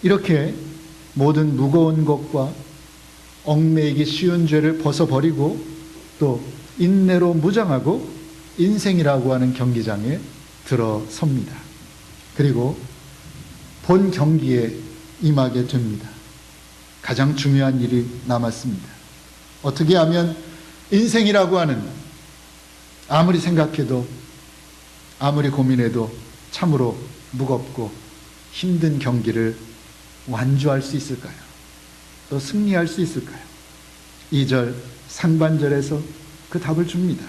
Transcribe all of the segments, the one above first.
이렇게 모든 무거운 것과 얽매이기 쉬운 죄를 벗어버리고 또 인내로 무장하고 인생이라고 하는 경기장에 들어섭니다. 그리고 본 경기에 임하게 됩니다. 가장 중요한 일이 남았습니다. 어떻게 하면 인생이라고 하는, 아무리 생각해도 아무리 고민해도 참으로 무겁고 힘든 경기를 완주할 수 있을까요? 또 승리할 수 있을까요? 2절 상반절에서 그 답을 줍니다.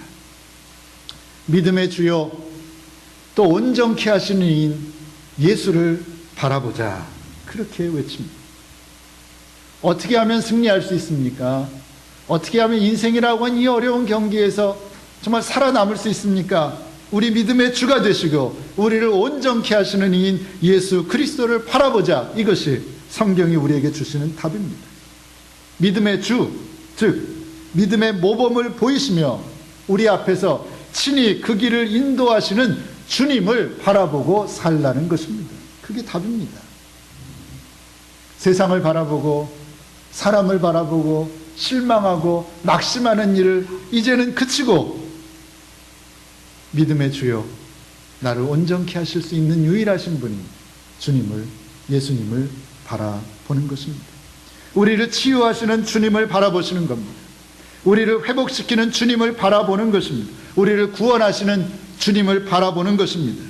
믿음의 주요 또 온전케 하시는 이인 예수를 바라보자, 그렇게 외칩니다. 어떻게 하면 승리할 수 있습니까? 어떻게 하면 인생이라고 하는 이 어려운 경기에서 정말 살아남을 수 있습니까? 우리 믿음의 주가 되시고 우리를 온전케 하시는 이인 예수 그리스도를 바라보자. 이것이 성경이 우리에게 주시는 답입니다. 믿음의 주, 즉 믿음의 모범을 보이시며 우리 앞에서 친히 그 길을 인도하시는 주님을 바라보고 살라는 것입니다. 그게 답입니다. 세상을 바라보고 사람을 바라보고 실망하고 낙심하는 일을 이제는 그치고 믿음의 주요 나를 온전케 하실 수 있는 유일하신 분이 주님을, 예수님을 바라보는 것입니다. 우리를 치유하시는 주님을 바라보시는 겁니다. 우리를 회복시키는 주님을 바라보는 것입니다. 우리를 구원하시는 주님을 바라보는 것입니다.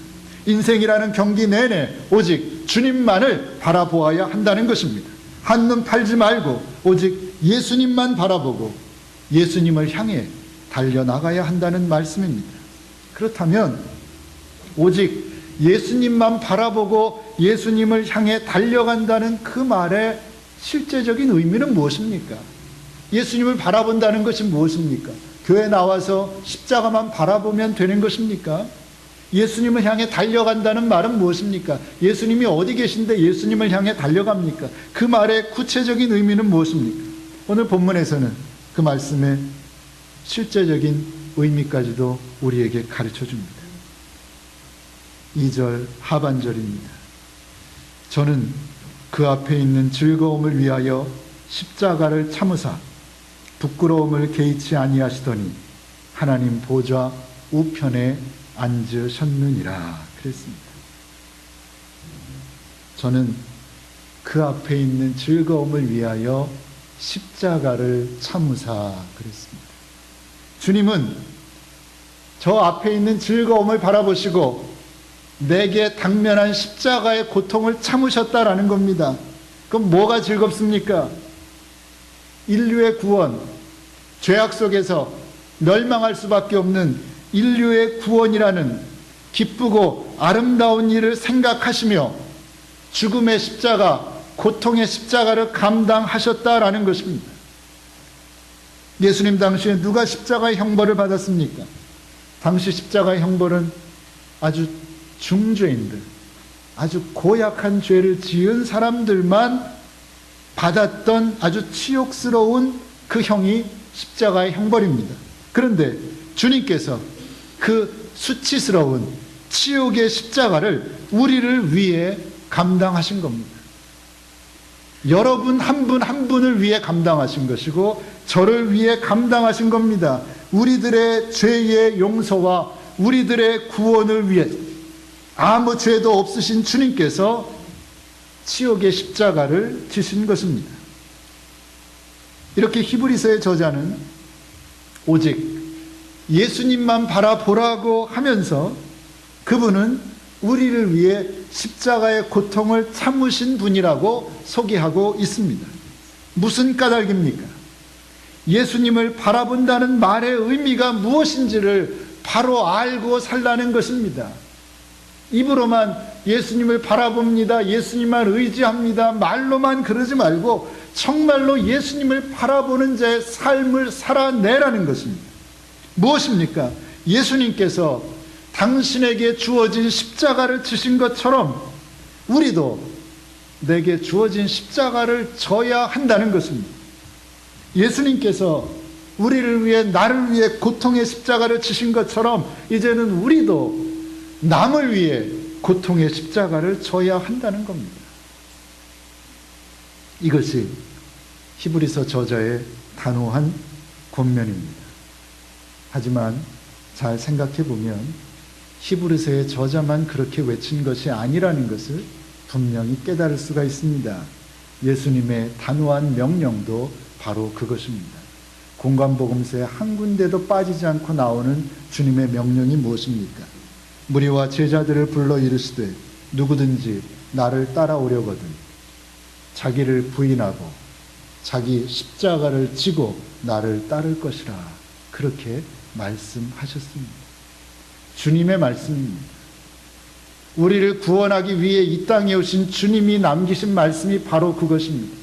인생이라는 경기 내내 오직 주님만을 바라보아야 한다는 것입니다. 한눈 팔지 말고 오직 예수님만 바라보고 예수님을 향해 달려나가야 한다는 말씀입니다. 그렇다면 오직 예수님만 바라보고 예수님을 향해 달려간다는 그 말의 실제적인 의미는 무엇입니까? 예수님을 바라본다는 것이 무엇입니까? 교회 나와서 십자가만 바라보면 되는 것입니까? 예수님을 향해 달려간다는 말은 무엇입니까? 예수님이 어디 계신데 예수님을 향해 달려갑니까? 그 말의 구체적인 의미는 무엇입니까? 오늘 본문에서는 그 말씀의 실제적인 의미까지도 우리에게 가르쳐 줍니다. 2절 하반절입니다. 저는 그 앞에 있는 즐거움을 위하여 십자가를 참으사 부끄러움을 개의치 아니하시더니 하나님 보좌 우편에 앉으셨느니라 그랬습니다. 저는 그 앞에 있는 즐거움을 위하여 십자가를 참으사 그랬습니다. 주님은 저 앞에 있는 즐거움을 바라보시고 내게 당면한 십자가의 고통을 참으셨다라는 겁니다. 그럼 뭐가 즐겁습니까? 인류의 구원, 죄악 속에서 멸망할 수밖에 없는 인류의 구원이라는 기쁘고 아름다운 일을 생각하시며 죽음의 십자가, 고통의 십자가를 감당하셨다라는 것입니다. 예수님 당시에 누가 십자가의 형벌을 받았습니까? 당시 십자가의 형벌은 아주 중죄인들, 아주 고약한 죄를 지은 사람들만 받았던 아주 치욕스러운 그 형이 십자가의 형벌입니다. 그런데 주님께서 그 수치스러운 치욕의 십자가를 우리를 위해 감당하신 겁니다. 여러분 한 분 한 분을 위해 감당하신 것이고 저를 위해 감당하신 겁니다. 우리들의 죄의 용서와 우리들의 구원을 위해 아무 죄도 없으신 주님께서 치욕의 십자가를 지신 것입니다. 이렇게 히브리서의 저자는 오직 예수님만 바라보라고 하면서 그분은 우리를 위해 십자가의 고통을 참으신 분이라고 소개하고 있습니다. 무슨 까닭입니까? 예수님을 바라본다는 말의 의미가 무엇인지를 바로 알고 살라는 것입니다. 입으로만 예수님을 바라봅니다, 예수님만 의지합니다, 말로만 그러지 말고 정말로 예수님을 바라보는 자의 삶을 살아내라는 것입니다. 무엇입니까? 예수님께서 당신에게 주어진 십자가를 지신 것처럼 우리도 내게 주어진 십자가를 져야 한다는 것입니다. 예수님께서 우리를 위해, 나를 위해 고통의 십자가를 지신 것처럼 이제는 우리도 남을 위해 고통의 십자가를 져야 한다는 겁니다. 이것이 히브리서 저자의 단호한 권면입니다. 하지만 잘 생각해 보면 히브리서의 저자만 그렇게 외친 것이 아니라는 것을 분명히 깨달을 수가 있습니다. 예수님의 단호한 명령도 바로 그것입니다. 공관복음서에 한 군데도 빠지지 않고 나오는 주님의 명령이 무엇입니까? 무리와 제자들을 불러 이르시되 누구든지 나를 따라오려거든 자기를 부인하고 자기 십자가를 지고 나를 따를 것이라, 그렇게 말씀하셨습니다. 주님의 말씀입니다. 우리를 구원하기 위해 이 땅에 오신 주님이 남기신 말씀이 바로 그것입니다.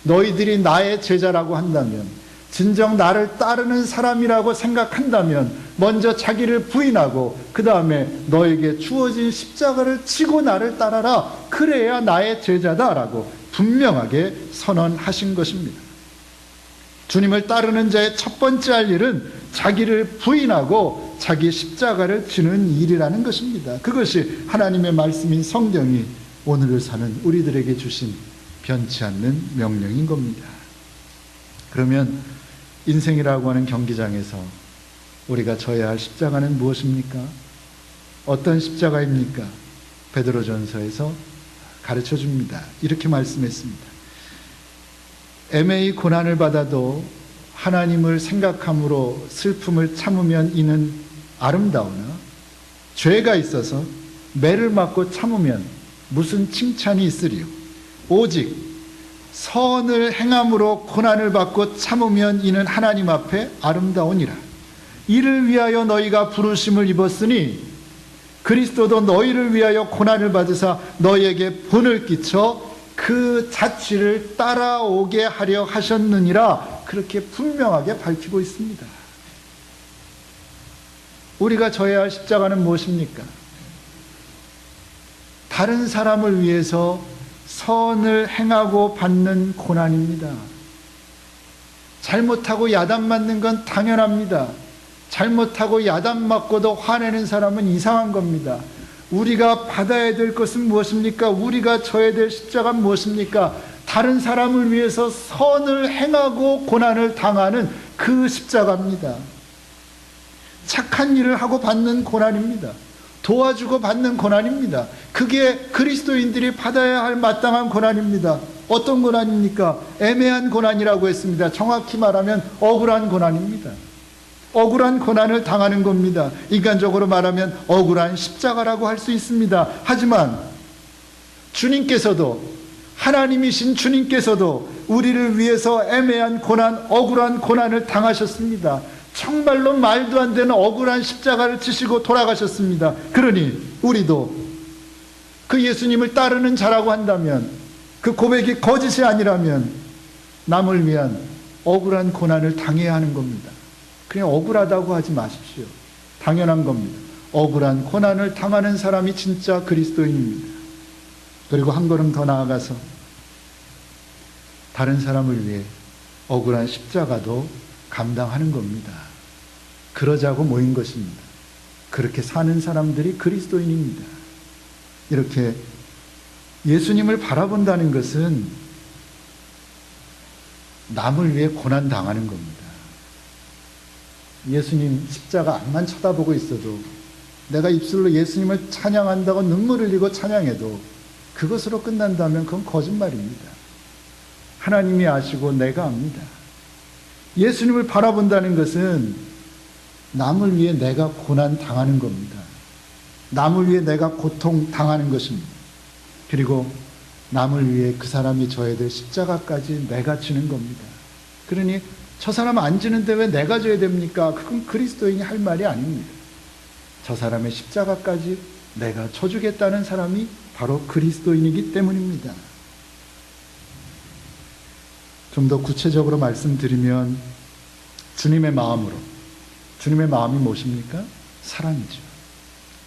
너희들이 나의 제자라고 한다면, 진정 나를 따르는 사람이라고 생각한다면 먼저 자기를 부인하고 그 다음에 너에게 주어진 십자가를 지고 나를 따라라. 그래야 나의 제자다라고 분명하게 선언하신 것입니다. 주님을 따르는 자의 첫 번째 할 일은 자기를 부인하고 자기 십자가를 지는 일이라는 것입니다. 그것이 하나님의 말씀인 성경이 오늘을 사는 우리들에게 주신 변치 않는 명령인 겁니다. 그러면 인생이라고 하는 경기장에서 우리가 져야 할 십자가는 무엇입니까? 어떤 십자가입니까? 베드로전서에서 가르쳐 줍니다. 이렇게 말씀했습니다. 애매히 고난을 받아도 하나님을 생각함으로 슬픔을 참으면 이는 아름다우나 죄가 있어서 매를 맞고 참으면 무슨 칭찬이 있으리요. 오직 선을 행함으로 고난을 받고 참으면 이는 하나님 앞에 아름다우니라. 이를 위하여 너희가 부르심을 입었으니 그리스도도 너희를 위하여 고난을 받으사 너희에게 본을 끼쳐 그 자취를 따라오게 하려 하셨느니라. 그렇게 분명하게 밝히고 있습니다. 우리가 져야 할 십자가는 무엇입니까? 다른 사람을 위해서 선을 행하고 받는 고난입니다. 잘못하고 야단 맞는 건 당연합니다. 잘못하고 야단 맞고도 화내는 사람은 이상한 겁니다. 우리가 받아야 될 것은 무엇입니까? 우리가 져야 될 십자가는 무엇입니까? 다른 사람을 위해서 선을 행하고 고난을 당하는 그 십자가입니다. 착한 일을 하고 받는 고난입니다. 도와주고 받는 고난입니다. 그게 그리스도인들이 받아야 할 마땅한 고난입니다. 어떤 고난입니까? 애매한 고난이라고 했습니다. 정확히 말하면 억울한 고난입니다. 억울한 고난을 당하는 겁니다. 인간적으로 말하면 억울한 십자가라고 할 수 있습니다. 하지만 주님께서도, 하나님이신 주님께서도 우리를 위해서 애매한 고난, 억울한 고난을 당하셨습니다. 정말로 말도 안 되는 억울한 십자가를 지시고 돌아가셨습니다. 그러니 우리도 그 예수님을 따르는 자라고 한다면, 그 고백이 거짓이 아니라면 남을 위한 억울한 고난을 당해야 하는 겁니다. 그냥 억울하다고 하지 마십시오. 당연한 겁니다. 억울한 고난을 당하는 사람이 진짜 그리스도인입니다. 그리고 한 걸음 더 나아가서 다른 사람을 위해 억울한 십자가도 감당하는 겁니다. 그러자고 모인 것입니다. 그렇게 사는 사람들이 그리스도인입니다. 이렇게 예수님을 바라본다는 것은 남을 위해 고난 당하는 겁니다. 예수님 십자가 앞만 쳐다보고 있어도, 내가 입술로 예수님을 찬양한다고 눈물 흘리고 찬양해도 그것으로 끝난다면 그건 거짓말입니다. 하나님이 아시고 내가 압니다. 예수님을 바라본다는 것은 남을 위해 내가 고난 당하는 겁니다. 남을 위해 내가 고통 당하는 것입니다. 그리고 남을 위해 그 사람이 져야 될 십자가까지 내가 지는 겁니다. 그러니 저 사람 안 지는데 왜 내가 져야 됩니까? 그건 그리스도인이 할 말이 아닙니다. 저 사람의 십자가까지 내가 쳐주겠다는 사람이 바로 그리스도인이기 때문입니다. 좀 더 구체적으로 말씀드리면 주님의 마음으로, 주님의 마음이 무엇입니까? 사랑이죠.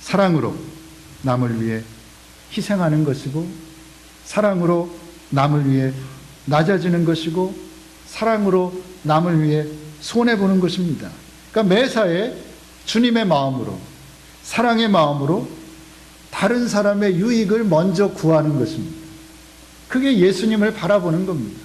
사랑으로 남을 위해 희생하는 것이고, 사랑으로 남을 위해 낮아지는 것이고, 사랑으로 남을 위해 손해보는 것입니다. 그러니까 매사에 주님의 마음으로, 사랑의 마음으로 다른 사람의 유익을 먼저 구하는 것입니다. 그게 예수님을 바라보는 겁니다.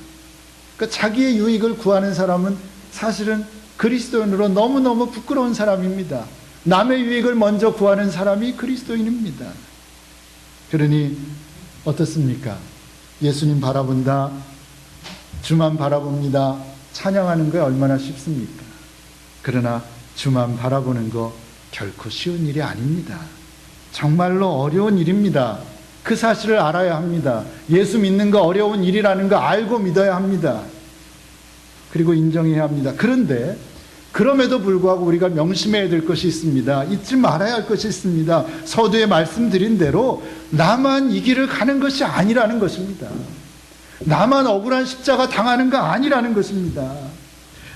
그러니까 자기의 유익을 구하는 사람은 사실은 그리스도인으로 너무너무 부끄러운 사람입니다. 남의 유익을 먼저 구하는 사람이 그리스도인입니다. 그러니 어떻습니까? 예수님 바라본다, 주만 바라봅니다, 찬양하는 게 얼마나 쉽습니까? 그러나 주만 바라보는 거 결코 쉬운 일이 아닙니다. 정말로 어려운 일입니다. 그 사실을 알아야 합니다. 예수 믿는 거 어려운 일이라는 거 알고 믿어야 합니다. 그리고 인정해야 합니다. 그런데 그럼에도 불구하고 우리가 명심해야 될 것이 있습니다. 잊지 말아야 할 것이 있습니다. 서두에 말씀드린 대로 나만 이 길을 가는 것이 아니라는 것입니다. 나만 억울한 십자가 당하는 거 아니라는 것입니다.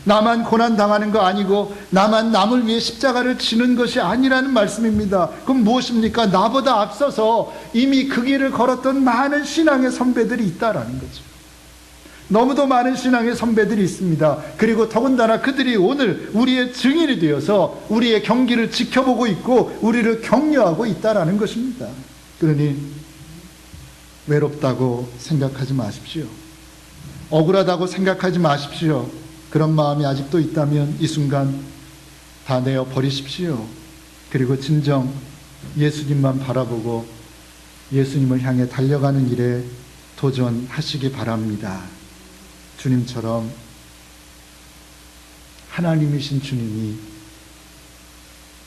나만 고난 당하는 거 아니고 나만 남을 위해 십자가를 지는 것이 아니라는 말씀입니다. 그럼 무엇입니까? 나보다 앞서서 이미 그 길을 걸었던 많은 신앙의 선배들이 있다라는 거죠. 너무도 많은 신앙의 선배들이 있습니다. 그리고 더군다나 그들이 오늘 우리의 증인이 되어서 우리의 경기를 지켜보고 있고 우리를 격려하고 있다라는 것입니다. 그러니 외롭다고 생각하지 마십시오. 억울하다고 생각하지 마십시오. 그런 마음이 아직도 있다면 이 순간 다 내어 버리십시오. 그리고 진정 예수님만 바라보고 예수님을 향해 달려가는 일에 도전하시기 바랍니다. 주님처럼 하나님이신 주님이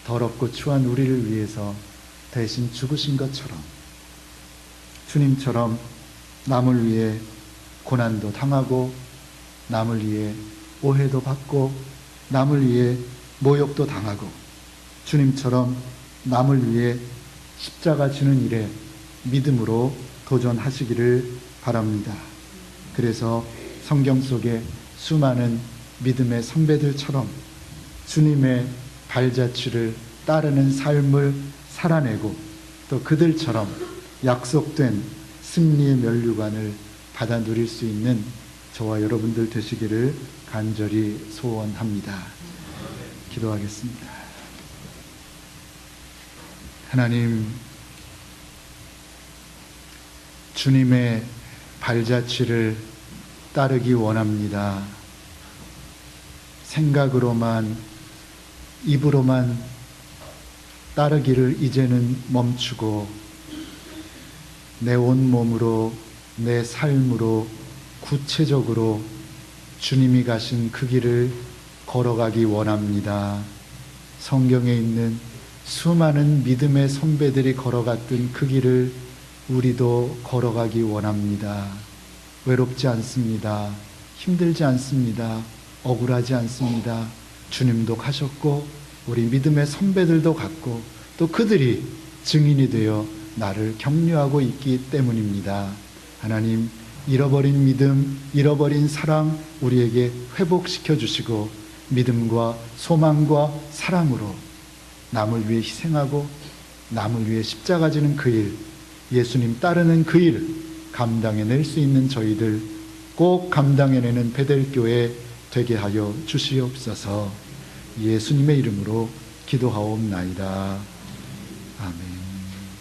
더럽고 추한 우리를 위해서 대신 죽으신 것처럼 주님처럼 남을 위해 고난도 당하고 남을 위해 오해도 받고 남을 위해 모욕도 당하고 주님처럼 남을 위해 십자가 지는 일에 믿음으로 도전하시기를 바랍니다. 그래서 성경 속에 수많은 믿음의 선배들처럼 주님의 발자취를 따르는 삶을 살아내고 또 그들처럼 약속된 승리의 면류관을 받아 누릴 수 있는 저와 여러분들 되시기를 간절히 소원합니다. 기도하겠습니다. 하나님, 주님의 발자취를 따르기 원합니다. 생각으로만, 입으로만 따르기를 이제는 멈추고 내 온몸으로, 내 삶으로 구체적으로 주님이 가신 그 길을 걸어가기 원합니다. 성경에 있는 수많은 믿음의 선배들이 걸어갔던 그 길을 우리도 걸어가기 원합니다. 외롭지 않습니다. 힘들지 않습니다. 억울하지 않습니다. 주님도 가셨고 우리 믿음의 선배들도 갔고 또 그들이 증인이 되어 나를 격려하고 있기 때문입니다. 하나님, 잃어버린 믿음, 잃어버린 사랑 우리에게 회복시켜 주시고 믿음과 소망과 사랑으로 남을 위해 희생하고 남을 위해 십자가 지는 그 일, 예수님 따르는 그 일 감당해낼 수 있는 저희들 꼭 감당해내는 베델교회 되게 하여 주시옵소서. 예수님의 이름으로 기도하옵나이다. 아멘.